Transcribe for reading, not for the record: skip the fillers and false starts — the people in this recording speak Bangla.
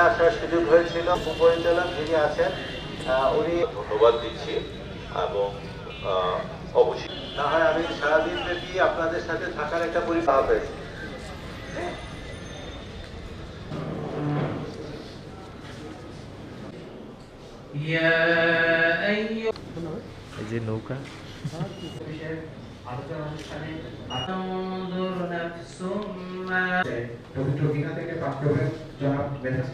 আসার সুযোগ হয়েছিল। উপপরিচালক যিনি আছেন উনি ধন্যবাদ দিচ্ছি এবং অবশ্যই না হয় আমি সারাদিন ব্যাপী আপনাদের সাথে থাকার একটা পরিকল্পনা পেয়েছি। এই যে নৌকা আলোচনা অনুষ্ঠানে পবিত্র গীতা থেকে পাঠ করবেন জনাব মেধাস